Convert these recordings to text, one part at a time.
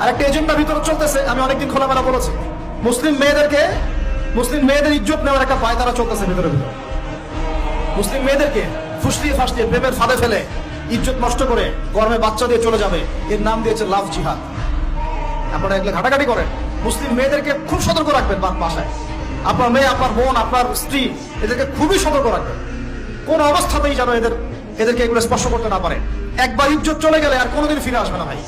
আর একটা এজেন্ডা ভিতরে চলতেছে, আমি অনেকদিন খোলামেলা বলেছি, মুসলিম মেয়েদের ইজ্জত নেওয়ার একটা পায়তারা চলতেছে ভিতরে ভিতরে। মুসলিম মেয়েদেরকে ফুসলিয়ে ফাসলিয়ে প্রেমের ফাঁদে ফেলে ইজ্জত নষ্ট করে গরমে বাচ্চা দিয়ে চলে যাবে, এর নাম দিয়েছে লাভ জিহাদ। আপনারা এগুলো ঘাটাঘাটি করেন। মুসলিম মেয়েদেরকে খুব সতর্ক রাখবেন বাসায়, আপনার মেয়ে, আপনার বোন, আপনার স্ত্রী, এদেরকে খুবই সতর্ক রাখবেন। কোন অবস্থাতেই যেন এদেরকে এগুলো স্পর্শ করতে না পারে। একবার ইজ্জত চলে গেলে আর কোনোদিন ফিরে আসবে না ভাই।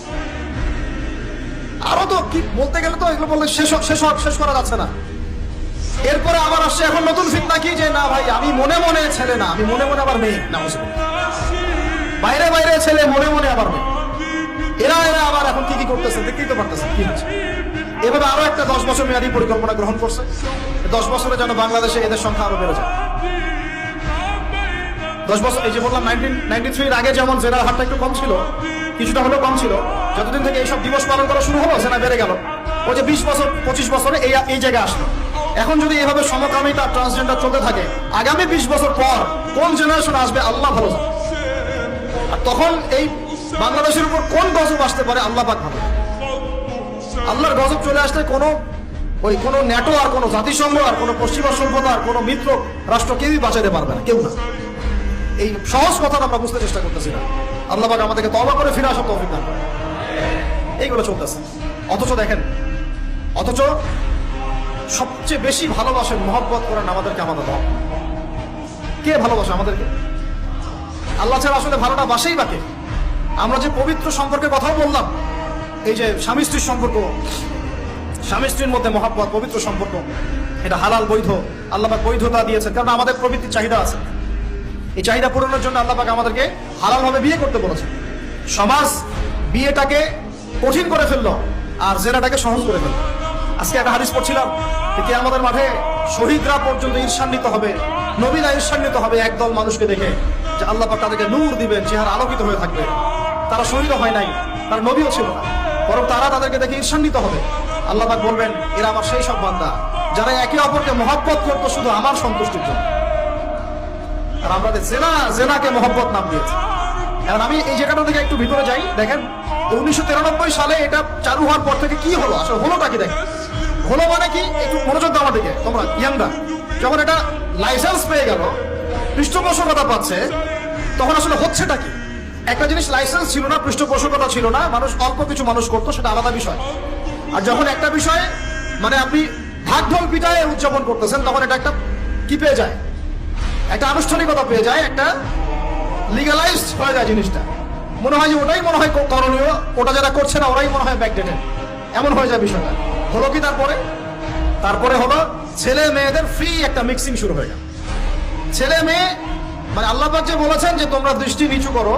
আরো তো কি বলতে গেলে তো এগুলো বললে শেষ করা যাচ্ছে না। এরপরে আবার আসছে এখন নতুন ফিতনা কি, যে না ভাই আমি মনে মনে ছেলে না, আমি মনে মনে আবার মেয়ে না, বাইরে বাইরে ছেলে, মনে মনে আবার মেয়ে। এরা আবার এখন কি করতেছে দেখতেই তো পারতেছে কি হচ্ছে। এভাবে আরো একটা 10 বছর মেয়াদী পরিকল্পনা গ্রহণ করছে, 10 বছরে যেন বাংলাদেশে এদের সংখ্যা আরো বেড়ে যায়। 10 বছর, এই যে বললাম 1993 আগে যেমন জেনার হারটা একটু কম ছিল, কিছুটা হলেও কম ছিল, যতদিন থেকে এইসব দিবস পালন করা শুরু হলো জেনা বেড়ে গেল। ওই যে 20 বছর 25 বছরে এই জায়গায় আসলো। এখন যদি এইভাবে সমকামিতা, ট্রান্সজেন্ডার চলতে থাকে, আগামী 20 বছর পর কোন জেনারেশন আসবে আল্লাহ ভালো জানে। আর তখন এই বাংলাদেশের উপর কোন গজব আসতে পারে আল্লাহ পাক ভালো। আল্লাহর গজব চলে আসলে কোনো ন্যাটো আর কোনো জাতিসংঘ আর কোনো পশ্চিমা সভ্যতা আর কোনো মিত্র রাষ্ট্র কেউই বাঁচাতে পারবে না, কেউ না। এই সহজ কথাটা আমরা বুঝতে চেষ্টা করতেছি না। আল্লাহ পাক আমাদেরকে তওবা করে ফিরে আসার তৌফিক দান করেন। এইগুলো চলতেছে। অথচ সবচেয়ে বেশি ভালোবাসেন, মহব্বত করেন আমাদেরকে আমাদের রব। কে ভালোবাসে আমাদেরকে? আল্লাহ ছাড়া আসলে ভালোটা বাসেই বাকে। আমরা যে পবিত্র সম্পর্কে কথা বললাম, এই যে স্বামী স্ত্রীর সম্পর্ক, স্বামী স্ত্রীর মধ্যে মহব্বত, পবিত্র সম্পর্ক, এটা হালাল বৈধ, আল্লাহ পাক বৈধতা দিয়েছেন, কারণ আমাদের প্রবৃত্তির চাহিদা আছে। এই চাহিদা পূরণের জন্য আল্লাহ পাক আমাদেরকে হালাল ভাবে বিয়ে করতে বলেছেন। সমাজ বিয়েটাকে কঠিন করে ফেললো আর জেনাটাকে সহজ করে ফেললো। আজকে একটা হাদিস পড়ছিলাম, কিয়ামতের মাঠে শহীদরা পর্যন্ত ঈর্ষান্বিত হবে, নবীরা ঈর্ষান্বিত হবে একদল মানুষকে দেখে, যে আল্লাহ পাক তাদেরকে নূর দিবেন, চেহারা আলোকিত হয়ে থাকবে। তারা শহীদও হয় নাই, তার নবীও ছিল না, বরং তারা তাদেরকে দেখে ঈর্ষান্বিত হবে। আল্লাহ পাক বলবেন, এরা আমার সেই সব বান্দা যারা একে অপরকে মহব্বত করতো শুধু আমার সন্তুষ্টির জন্য। আর আমরা জেনাকে মহব্বত নাম দিয়েছি। এখন আমি এই জায়গাটা থেকে একটু ভিতরে যাই। দেখেন 1993 সালে এটা চালু হওয়ার পর থেকে কি হলো, আসলে হলোটা কি দেখেন। হলো মানে কি, একটু মনোযোগ দাও আমার দিকে তোমরা ইয়াংরা। যখন এটা লাইসেন্স পেয়ে গেল, পৃষ্ঠপোষকতা পাচ্ছে, তখন আসলে হচ্ছেটা কি? একটা জিনিস লাইসেন্স ছিল না, পৃষ্ঠপোষকতা ছিল না, মানুষ অল্প কিছু মানুষ করতো, সেটা আলাদা বিষয়। আর যখন একটা বিষয় মানে আপনি ঢাক ঢোল পিটায় উদযাপন করতেছেন, তখন এটা একটা কি পেয়ে যায়, একটা আনুষ্ঠানিকতা পেয়ে যায়, একটা লিগালাইজড হয়ে যায় জিনিসটা। মনে হয় যে ওটাই মনে হয় করণীয়, ওটা যারা করছে না ওরাই মনে হয় ব্যাকডেটেড, এমন হয়ে যায় বিষয়টা। হলো কি তারপরে হলো ছেলে মেয়েদের ফ্রি একটা মিক্সিং শুরু হয়ে গেল। ছেলে মেয়ে মানে আল্লাহ পাক যে বলেছেন যে তোমরা দৃষ্টি নিচু করো,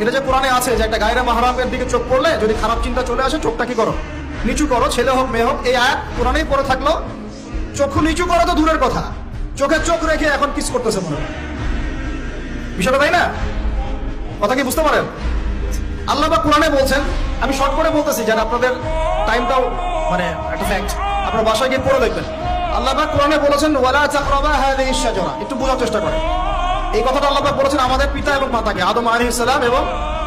এটা যে কোরআনে আছে যে একটা গায়রে মাহরামের দিকে চোখ পড়লে যদি খারাপ চিন্তা চলে আসে, চোখটা কি করো, নিচু করো, ছেলে হোক মেয়ে হোক। এই আয়াত কোরআনেই পড়ে থাকলো। চক্ষু নিচু করো তো দূরের কথা, চোখে চোখ রেখে এখন কিস করতেছে মনে হয় বিষয়টা, তাই না? কথা কি বুঝতে পারেন? আল্লাহ পাক কোরআনে বলছেন, আমি শর্ট করে বলতেছি যারা আপনাদের টাইমটাও মানে একটা ফ্যাক্ট, আপনার বাসায় গিয়ে পড়ে দেখবেন। আল্লাহ পাক কোরআনে বলেছেন ওয়ালা তাকরাবা হাযিহিশ শাজারা। একটু বোঝার চেষ্টা করেন। এই কথাটা আল্লাহ পাক বলেছেন আমাদের পিতা এবং মাতাকে, আদম আলাইহিস সালাম এবং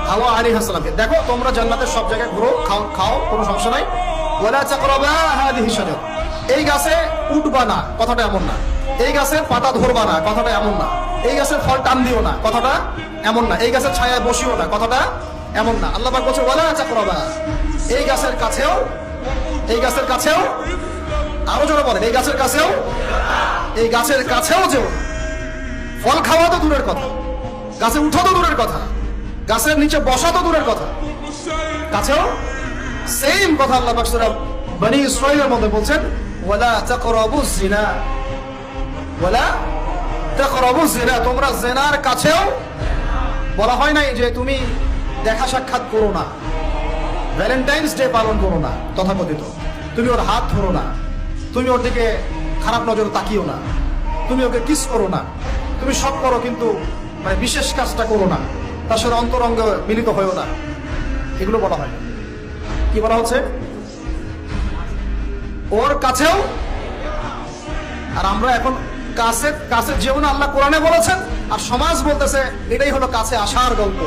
হাওয়া আলাইহিস সালামকে। দেখো তোমরা জান্নাতের সব জায়গায় ঘুরো, খাও, কোনো সমস্যা নাই। ওয়ালা তাকরাবা হাযিহিশ শাজারা। এই গাছে উঠবা না, কথাটা এমন না। এই গাছের পাতা ধরবা না, কথাটা এমন না। এই গাছের ফল টান দিও না, কথাটা এমন না। এই গাছের ছায়ায় বসিও না, কথাটা এমন না। আল্লাহ পাক বলছে ওয়ালা তাকরাবা। এই গাছের কাছেও আরো জোরে বলেন, এই গাছের কাছেও যেও। ফল খাওয়া তো দূরের কথা, গাছে উঠা তো দূরের কথা, গাছের নিচে বসা তো দূরের কথা, কাছেও সেম কথা আল্লাহ পাক সূরা বনী ইসরাঈলের মধ্যে বলছেন ওয়ালা তাকরাবুজ জিনা। তোমরা জিনার কাছেও, বলা হয় নাই যে তুমি দেখা সাক্ষাৎ করো না, ভ্যালেন্টাইন্স ডে পালন করো না, তথাকথিত তুমি ওর হাত ধরো না, তুমি ওর দিকে খারাপ নজর তাকিও না, তুমি ওকে কিস করো না, তুমি সব করো কিন্তু মানে বিশেষ কাজটা করো না, তার সাথে অন্তরঙ্গ মিলিত হয়েও না, এগুলো বলা হয়। কি বলা হচ্ছে? ওর কাছেও। আর আমরা এখন কাছে যেও না আল্লাহ কোরআনে বলেছেন, আর সমাজ বলতেছে এটাই হলো কাছে আসার গল্প।